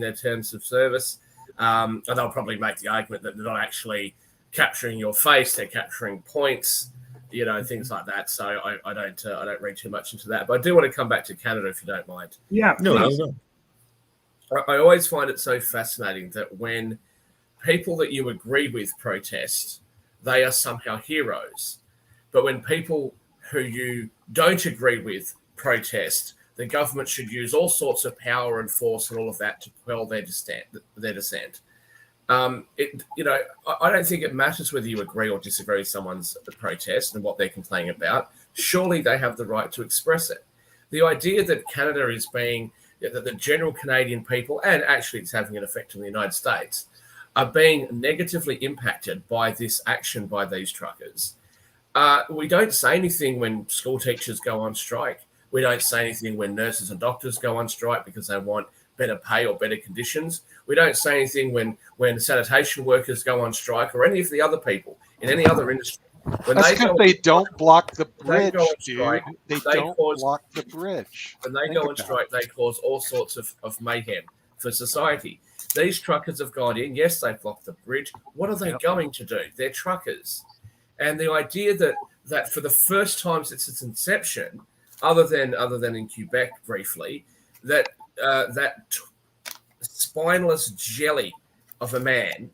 E: their terms of service, and they'll probably make the argument that they're not actually capturing your face; they're capturing points, things like that. So I don't read too much into that. But I do want to come back to Canada, if you don't mind.
A: Yeah,
B: No.
E: I always find it so fascinating that when people that you agree with protest, they are somehow heroes. But when people who you don't agree with protest, the government should use all sorts of power and force and all of that to quell their dissent. I don't think it matters whether you agree or disagree with someone's protest and what they're complaining about. Surely they have the right to express it. The idea that Canada is that the general Canadian people, and actually it's having an effect on the United States, are being negatively impacted by this action by these truckers. We don't say anything when school teachers go on strike. We don't say anything when nurses and doctors go on strike because they want better pay or better conditions. We don't say anything when sanitation workers go on strike or any of the other people in any other industry. When
F: That's because they don't block the bridge, dude. They don't block the bridge.
E: When they go on strike, they cause all sorts of mayhem for society. These truckers have gone in. Yes, they've blocked the bridge. What are they going to do? They're truckers. And the idea that for the first time since its inception, other than in Quebec briefly, that spineless jelly of a man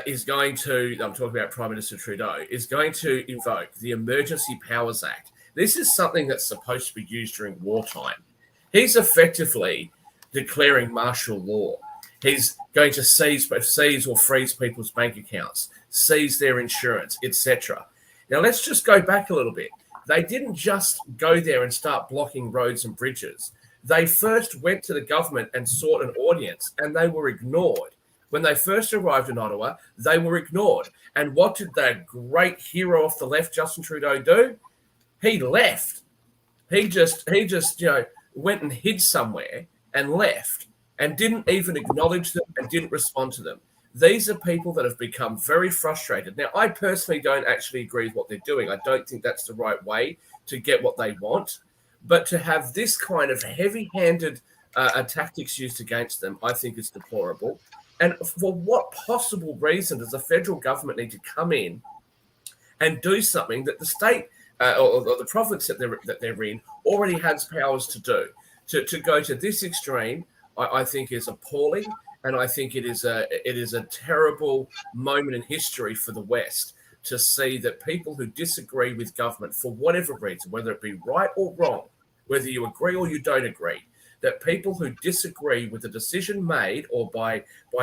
E: is going to, I'm talking about Prime Minister Trudeau, is going to invoke the Emergency Powers Act. This is something that's supposed to be used during wartime. He's effectively declaring martial law. He's going to seize or freeze people's bank accounts, seize their insurance, etc. Now, let's just go back a little bit. They didn't just go there and start blocking roads and bridges. They first went to the government and sought an audience, and they were ignored. When they first arrived in Ottawa, they were ignored. And what did the great hero of the left, Justin Trudeau, do? He left. He just went and hid somewhere and left and didn't even acknowledge them and didn't respond to them. These are people that have become very frustrated. Now, I personally don't actually agree with what they're doing. I don't think that's the right way to get what they want. But to have this kind of heavy-handed tactics used against them, I think is deplorable. And for what possible reason does the federal government need to come in and do something that the state or the province that they're in already has powers to do? To go to this extreme, I think is appalling, and I think it is a terrible moment in history for the West to see that people who disagree with government for whatever reason, whether it be right or wrong, whether you agree or you don't agree, that people who disagree with a decision made or by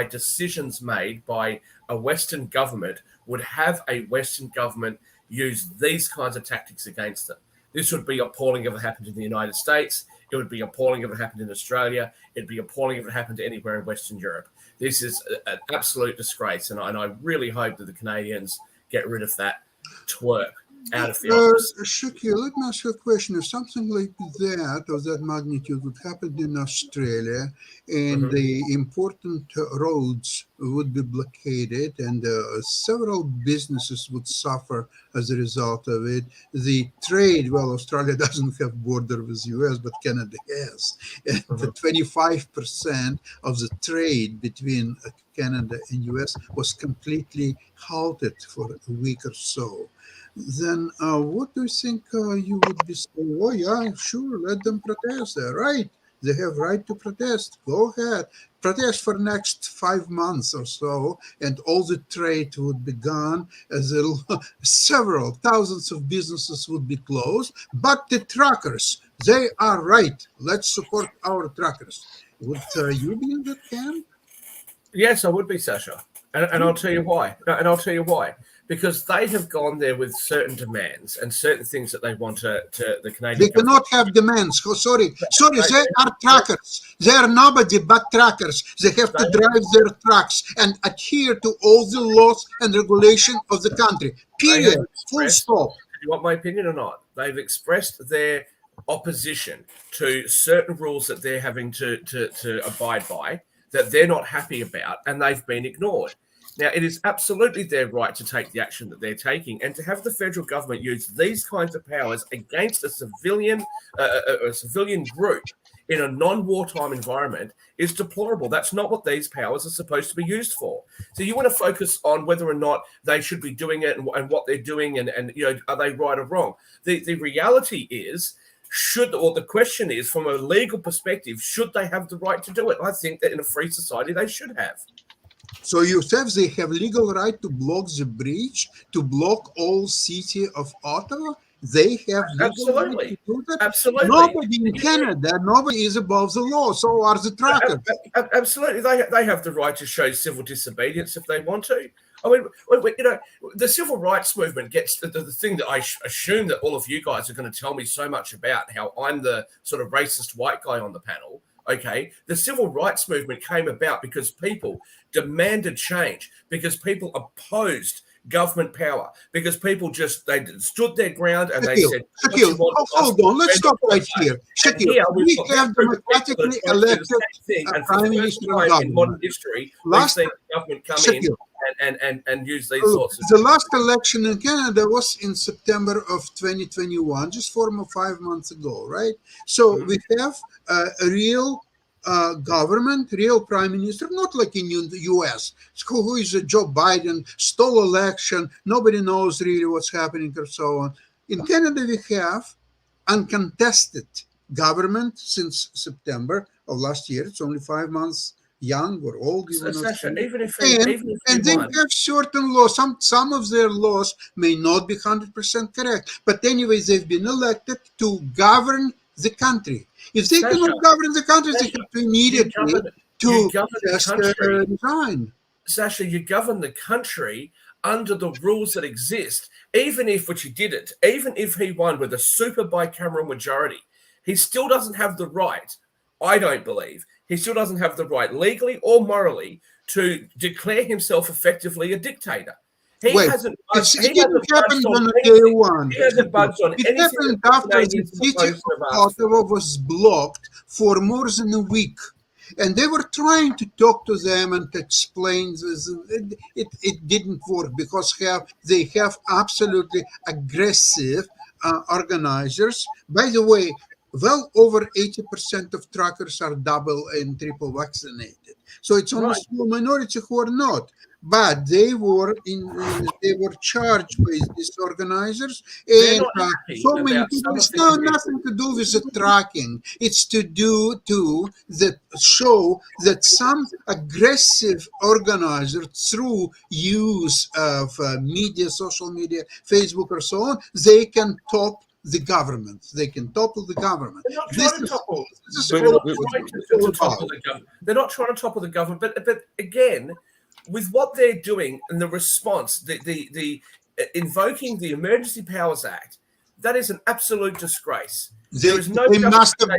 E: decisions made by a Western government would have a Western government use these kinds of tactics against them. This would be appalling if it happened in the United States. It would be appalling if it happened in Australia. It'd be appalling if it happened anywhere in Western Europe. This is an absolute disgrace, and I really hope that the Canadians get rid of that twerp out of the office.
C: Shaki, let me ask you a question. If something like that, of that magnitude, would happen in Australia, and the important roads would be blockaded, and several businesses would suffer as a result of it. The trade, well, Australia doesn't have border with US, but Canada has. And the 25% of the trade between Canada and US was completely halted for a week or so. Then what do you think you would be saying? Oh, yeah, sure, let them protest. They're right. They have right to protest. Go ahead. Protest for the next 5 months or so, and all the trade would be gone, as several thousands of businesses would be closed. But the truckers, they are right. Let's support our truckers. Would you be in that camp?
E: Yes, I would be, Sasha. And I'll tell you why. Because they have gone there with certain demands and certain things that they want to the Canadian
C: They cannot have demands. Oh, sorry, they are truckers. They are nobody but truckers. They have to drive their trucks and adhere to all the laws and regulation of the country. Period. Full stop.
E: Do you want my opinion or not? They've expressed their opposition to certain rules that they're having to abide by, that they're not happy about, and they've been ignored. Now, it is absolutely their right to take the action that they're taking, and to have the federal government use these kinds of powers against a civilian group in a non-wartime environment is deplorable. That's not what these powers are supposed to be used for. So you want to focus on whether or not they should be doing it and what they're doing, and are they right or wrong? The reality is, the question is, from a legal perspective, should they have the right to do it? I think that in a free society, they should have.
C: So you say they have legal right to block the bridge, to block all city of Ottawa? They have legal right to do that?
E: Absolutely.
C: Nobody in Canada, nobody is above the law, so are the truckers.
E: Absolutely. They have the right to show civil disobedience if they want to. I mean, the civil rights movement gets the thing that I assume that all of you guys are going to tell me so much about, how I'm the sort of racist white guy on the panel. Okay, the civil rights movement came about because people demanded change, because people opposed government power because people they stood their ground and they
C: Shakil,
E: said,
C: Shakil, hold on. Let's stop right here. Shakil,
E: here
C: we have democratically elected
E: and
C: prime
E: for the
C: minister
E: first
C: and
E: time in modern
C: government.
E: history,
C: Last
E: we've seen the government come
C: Shakil,
E: in and use these
C: look,
E: sorts of
C: the last election in Canada was in September of 2021, just 4 or 5 months ago, right? So we have a real government, real prime minister, not like in the US, who is Joe Biden, stole election, nobody knows really what's happening or so on. In Canada, we have uncontested government since September of last year. It's only 5 months young or old, you will not
E: Sasha,
C: see.
E: even if
C: And they
E: won,
C: have certain laws. Some of their laws may not be 100% correct, but anyways, they've been elected to govern the country. If they
E: Sasha,
C: cannot govern the country, they have to immediately
E: you govern the
C: just
E: country.
C: resign.
E: Sasha, you govern the country under the rules that exist. Even if, which he didn't, even if he won with a super bicameral majority, he still doesn't have the right, I don't believe, he still doesn't have the right legally or morally to declare himself effectively a dictator. He
C: Wait,
E: hasn't.
C: it didn't happen on day
E: anything.
C: one.
E: He hasn't budged on
C: It
E: anything.
C: happened
E: that
C: after the
E: Canadians
C: city
E: supposed to
C: of
E: have asked for.
C: Ottawa was blocked for more than a week. And they were trying to talk to them and to explain this. It didn't work because they have absolutely aggressive organizers. By the way, well over 80% of truckers are double and triple vaccinated. So it's only a small minority who are not. But they were charged by these organizers, and so many people. It's nothing to do with the tracking. It's to do to show that some aggressive organizer, through use of media, social media, Facebook, or so on, they can top the government. They can topple the government.
E: They're not trying to topple the government, but again, with what they're doing and the response, the invoking the Emergency Powers Act, that is an absolute disgrace.
C: They must have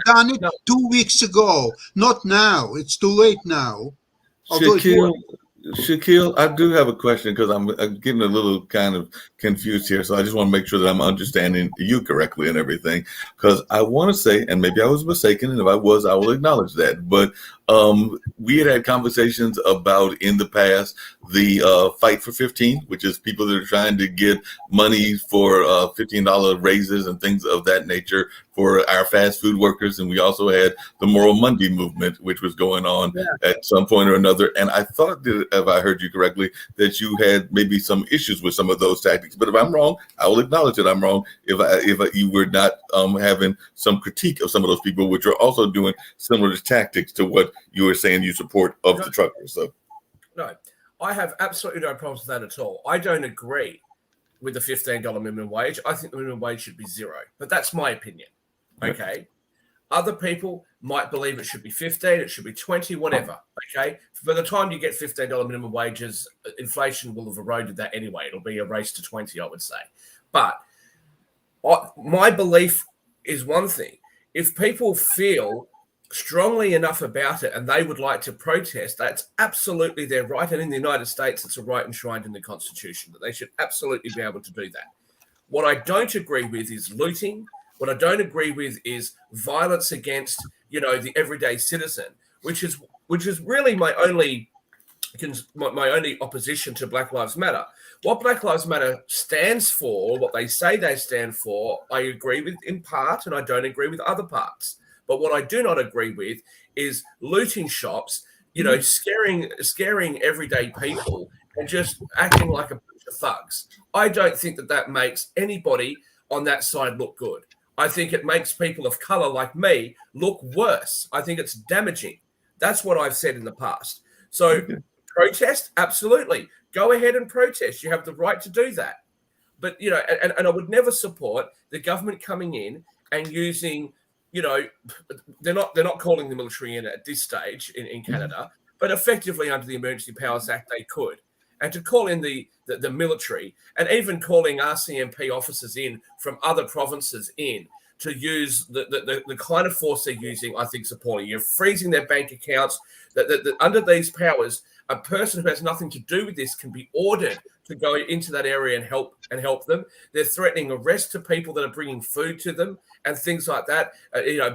C: done it 2 weeks ago, not now. It's too late now.
B: Shakil, I do have a question because I'm getting a little kind of confused here. So I just want to make sure that I'm understanding you correctly and everything. Because I want to say, and maybe I was mistaken, and if I was, I will acknowledge that. But we had conversations about in the past the Fight for 15, which is people that are trying to get money for $15 raises and things of that nature for our fast food workers. And we also had the Moral Monday movement, which was going on at some point or another. And I thought that, if I heard you correctly, that you had maybe some issues with some of those tactics. But if I'm wrong, I will acknowledge that I'm wrong if you were not having some critique of some of those people, which are also doing similar tactics to what you were saying you support of the truckers. So,
E: no, I have absolutely no problems with that at all. I don't agree with the $15 minimum wage. I think the minimum wage should be zero, but that's my opinion. Okay. Other people might believe it should be 15, it should be 20, whatever. Okay. By the time you get $15 minimum wages, inflation will have eroded that anyway. It'll be a race to 20, I would say. But my belief is one thing. If people feel strongly enough about it and they would like to protest, that's absolutely their right. And in the United States, it's a right enshrined in the Constitution that they should absolutely be able to do that. What I don't agree with is looting. What I don't agree with is violence against, the everyday citizen, which is really my only opposition to Black Lives Matter. What Black Lives Matter stands for, what they say they stand for, I agree with in part, and I don't agree with other parts. But what I do not agree with is looting shops, scaring everyday people and just acting like a bunch of thugs. I don't think that makes anybody on that side look good. I think it makes people of color like me look worse. I think it's damaging. That's what I've said in the past. So protest, absolutely. Go ahead and protest. You have the right to do that. But, and I would never support the government coming in and using, they're not calling the military in at this stage in Canada, but effectively under the Emergency Powers Act, they could. And to call in the military and even calling RCMP officers in from other provinces in to use the kind of force they're using, I think is appalling. You're freezing their bank accounts. That under these powers, a person who has nothing to do with this can be ordered to go into that area and help them. They're threatening arrest to people that are bringing food to them and things like that,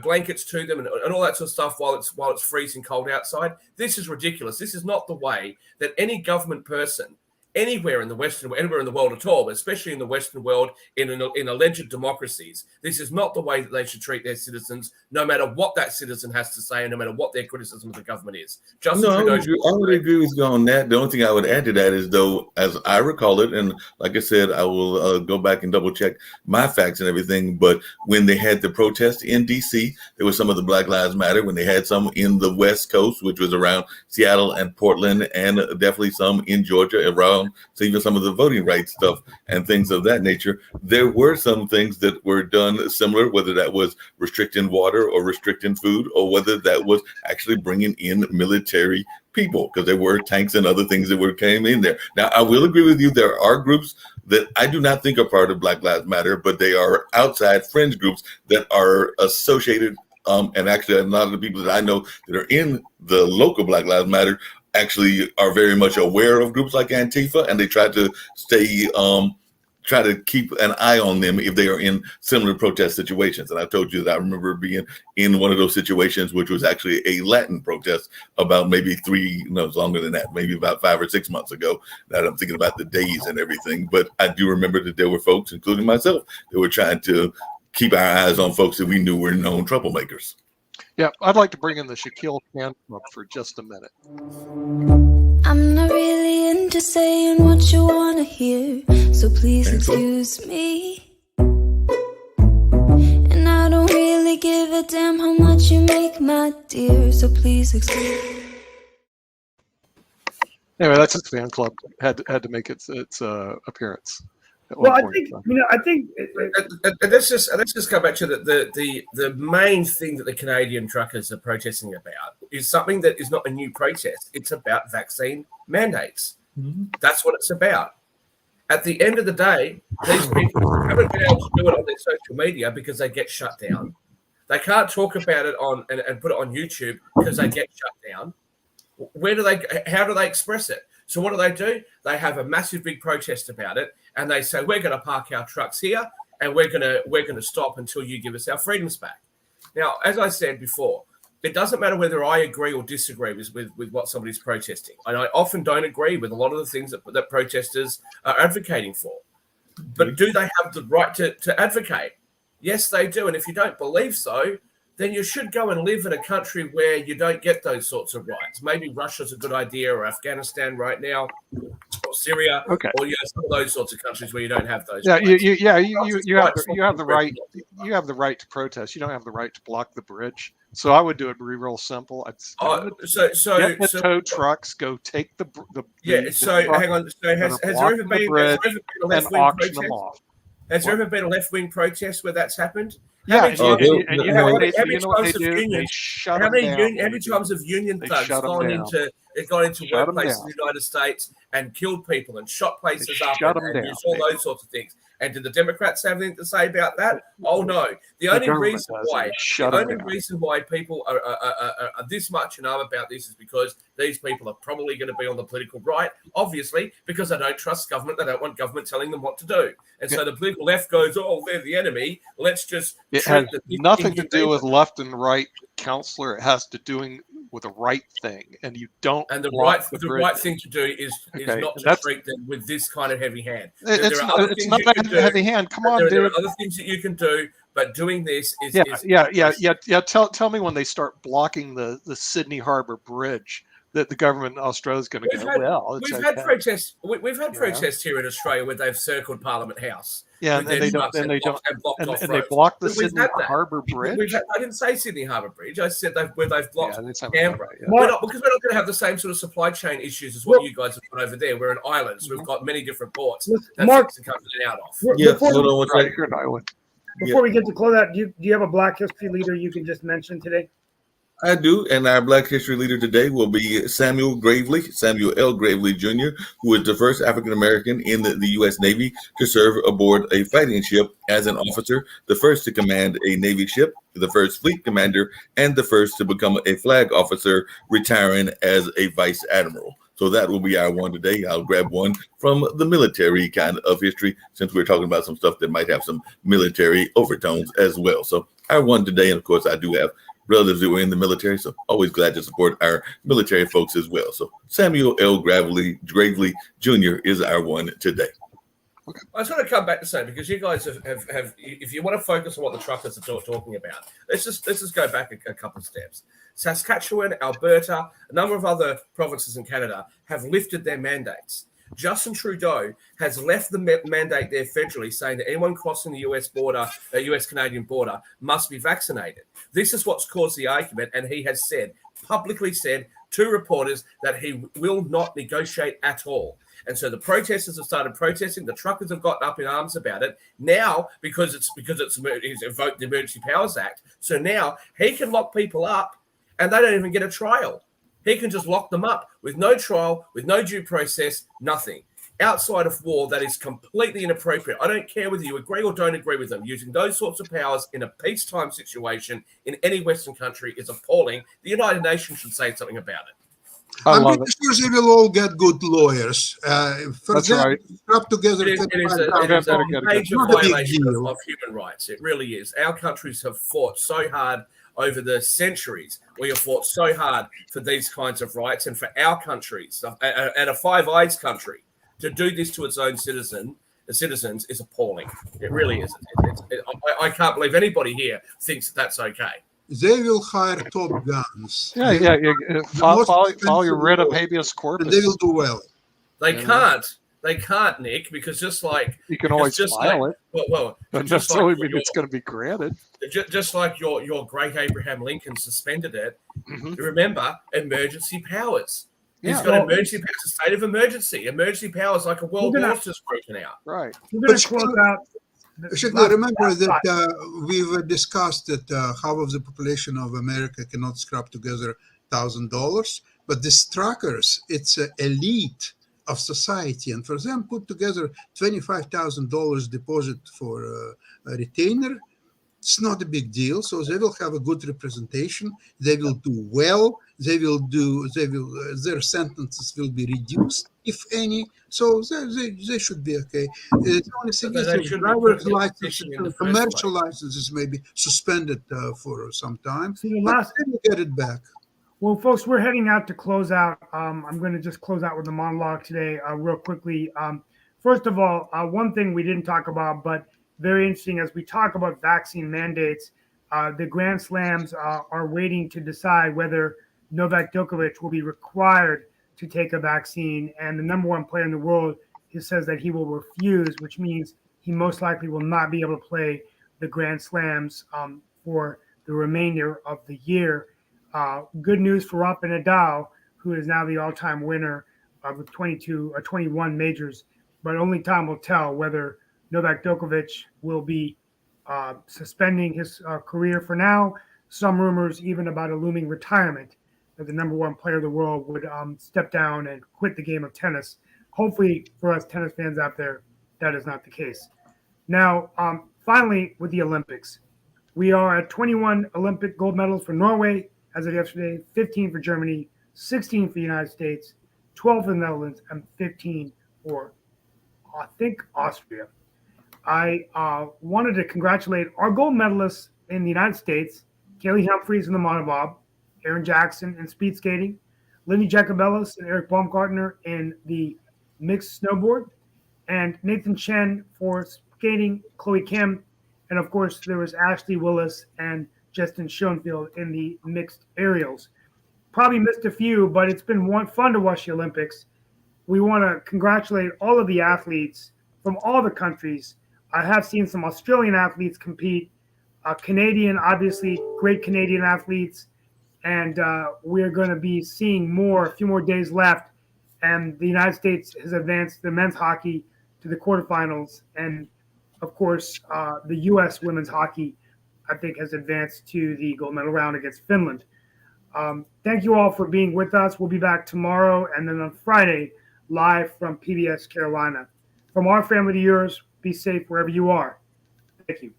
E: blankets to them and all that sort of stuff while it's freezing cold outside. This is ridiculous. This is not the way that any government person anywhere in the world at all, but especially in the Western world, in alleged democracies, this is not the way that they should treat their citizens, no matter what that citizen has to say, and no matter what their criticism of the government is.
B: I would agree with you on that. The only thing I would add to that is, though, as I recall it, and like I said, I will go back and double check my facts and everything, but when they had the protest in D.C., there was some of the Black Lives Matter. When they had some in the West Coast, which was around Seattle and Portland, and definitely some in Georgia, around so even some of the voting rights stuff and things of that nature, there were some things that were done similar, whether that was restricting water or restricting food, or whether that was actually bringing in military people, because there were tanks and other things that came in there. Now, I will agree with you. There are groups that I do not think are part of Black Lives Matter, but they are outside fringe groups that are associated. And actually, a lot of the people that I know that are in the local Black Lives Matter actually are very much aware of groups like Antifa, and they try to try to keep an eye on them if they are in similar protest situations. And I told you that I remember being in one of those situations, which was actually a Latin protest about maybe it's longer than that, maybe about 5 or 6 months ago, that I'm thinking about the days and everything. But I do remember that there were folks, including myself, that were trying to keep our eyes on folks that we knew were known troublemakers.
F: Yeah, I'd like to bring in the Shaquille Fan Club for just a minute.
G: I'm not really into saying what you want to hear, so please excuse me. And I don't really give a damn how much you make, my dear, so please excuse me.
F: Anyway, that's his fan club. Had to make its appearance.
A: Well, I think
E: let's just go back to the main thing that the Canadian truckers are protesting about is something that is not a new protest. It's about vaccine mandates. Mm-hmm. That's what it's about. At the end of the day, these people haven't been able to do it on their social media because they get shut down. They can't talk about it on and put it on YouTube because they get shut down. How do they express it? So what do? They have a massive big protest about it, and they say, we're going to park our trucks here and we're going to stop until you give us our freedoms back. Now, as I said before, it doesn't matter whether I agree or disagree with what somebody's protesting. And I often don't agree with a lot of the things that protesters are advocating for. But do they have the right to advocate? Yes, they do. And if you don't believe so, then you should go and live in a country where you don't get those sorts of rights. Maybe Russia's a good idea, or Afghanistan right now, or Syria, or some of those sorts of countries where you don't have those.
F: Yeah, you have the right. You have the right to protest. You don't have the right to block the bridge. So I would do it real simple. Get the tow trucks, go take the
E: hang on. So has there ever been a left-wing protest? Has there ever been a left-wing protest where that's happened? How many times have union thugs gone into workplaces in the United States and killed people and shot places up and used all those sorts of things? And did the Democrats have anything to say about that? Oh no. The only reason why people are this much in arm about this is because these people are probably going to be on the political right, obviously, because they don't trust government. They don't want government telling them what to do. And so the political left goes, oh, they're the enemy. Let's just...
F: It has nothing to do with left and right, counselor. It has to do with the right thing, and you don't.
E: And the right thing to do is not to treat them with this kind of heavy hand.
F: It's not a heavy hand. Come on, dude.
E: There are other things that you can do, but doing this is
F: Tell me when they start blocking the Sydney Harbour Bridge that the government in Australia is going to go.
E: We've had protests. We've had protests here in Australia where they've circled Parliament House.
F: Yeah, and they block the Sydney Harbour Bridge.
E: I didn't say Sydney Harbour Bridge. I said they've blocked Canberra. Because we're not going to have the same sort of supply chain issues as what you guys have got over there. We're an island, so we've got many different ports. That's to come in and out of.
A: Before we get to close out, do you have a Black History leader you can just mention today?
B: I do, and our Black History leader today will be Samuel L. Gravely Jr., who was the first African-American in the U.S. Navy to serve aboard a fighting ship as an officer, the first to command a Navy ship, the first fleet commander, and the first to become a flag officer, retiring as a vice admiral. So that will be our one today. I'll grab one from the military kind of history, since we're talking about some stuff that might have some military overtones as well. So our one today, and of course, I do have relatives who are in the military, so always glad to support our military folks as well. So Samuel L. Gravely Jr. is our one today.
E: I just want to come back to say, because you guys have if you want to focus on what the truckers are talking about, let's just go back a couple of steps. Saskatchewan, Alberta, a number of other provinces in Canada have lifted their mandates. Justin Trudeau has left the mandate there federally, saying that anyone crossing the US border, US-Canadian border, must be vaccinated. This is what's caused the argument, and he has publicly said to reporters that he will not negotiate at all. And so the protesters have started protesting. The truckers have gotten up in arms about it. Now, because it's invoked the Emergency Powers Act, so now he can lock people up, and they don't even get a trial. He can just lock them up with no trial, with no due process, nothing. Outside of war, that is completely inappropriate. I don't care whether you agree or don't agree with them. Using those sorts of powers in a peacetime situation in any Western country is appalling. The United Nations should say something about it.
C: I'm pretty sure they will all get good lawyers. For
F: That's
C: them,
F: right.
C: Scrap together.
E: It is a major violation of human rights. It really is. Our countries have fought so hard over the centuries. We have fought so hard for these kinds of rights, and for our countries, and a Five Eyes country, to do this to its own citizens is appalling. It really is. I can't believe anybody here thinks that's okay.
C: They will hire top guns.
F: Yeah. Follow your writ of habeas corpus.
C: And they will do well.
E: They can't, Nick, because just like
F: you can always file it.
E: Well,
F: doesn't necessarily mean it's going to be granted.
E: Just like your great Abraham Lincoln suspended it. Remember, emergency powers. He's got emergency powers, a state of emergency. Emergency powers like a world war just broken out.
F: Right.
A: We're going to close out.
C: Remember that we've discussed that half of the population of America cannot scrap together $1,000, but these truckers, it's an elite of society, and for them put together $25,000 deposit for a retainer, it's not a big deal. So they will have a good representation. They will do well. Their sentences will be reduced, if any. So they should be okay. The only thing is that driver's licenses, commercial licenses may be suspended for some time.
A: So
C: but then you get it back.
A: Well, folks, we're heading out to close out. I'm going to just close out with a monologue today real quickly. First of all, one thing we didn't talk about, but very interesting, as we talk about vaccine mandates, the Grand Slams are waiting to decide whether Novak Djokovic will be required to take a vaccine. And the number one player in the world, he says that he will refuse, which means he most likely will not be able to play the Grand Slams for the remainder of the year. Good news for Rafa Nadal, who is now the all-time winner with 21 majors, but only time will tell whether Novak Djokovic will be suspending his career for now. Some rumors even about a looming retirement, that the number one player of the world would step down and quit the game of tennis. Hopefully for us tennis fans out there, that is not the case. Now, finally, with the Olympics. We are at 21 Olympic gold medals for Norway as of yesterday, 15 for Germany, 16 for the United States, 12 for the Netherlands, and 15 for, I think, Austria. I wanted to congratulate our gold medalists in the United States, Kaylee Humphries in the monobob, Aaron Jackson in speed skating, Lindy Jacobellis and Eric Baumgartner in the mixed snowboard, and Nathan Chen for skating, Chloe Kim, and of course there was Ashley Willis and Justin Schoenfield in the mixed aerials. Probably missed a few, but it's been fun to watch the Olympics. We want to congratulate all of the athletes from all the countries. I have seen some Australian athletes compete, Canadian, obviously, great Canadian athletes, and we're going to be seeing a few more days left, and the United States has advanced the men's hockey to the quarterfinals, and of course, the U.S. women's hockey, I think, has advanced to the gold medal round against Finland. Thank you all for being with us. We'll be back tomorrow and then on Friday, live from PBS Carolina. From our family to yours, be safe wherever you are. Thank you.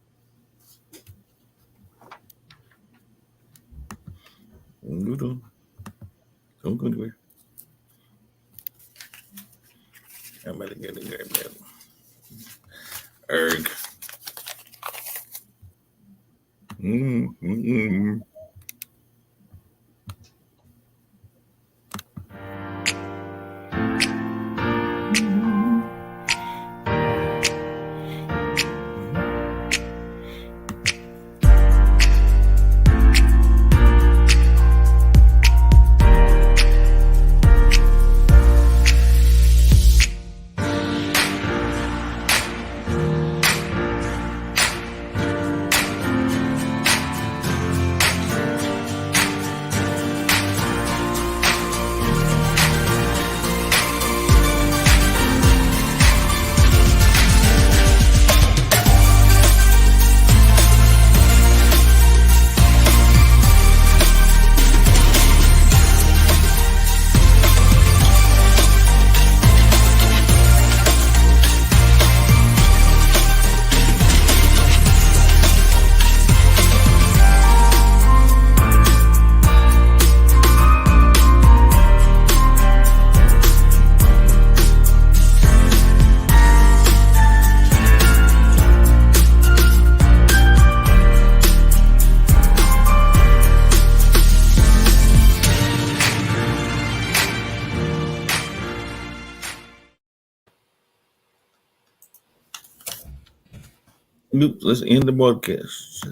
B: Don't go anywhere. I'm gonna get it there, man. Erg. Mm-hmm. Nope, let's end the broadcast.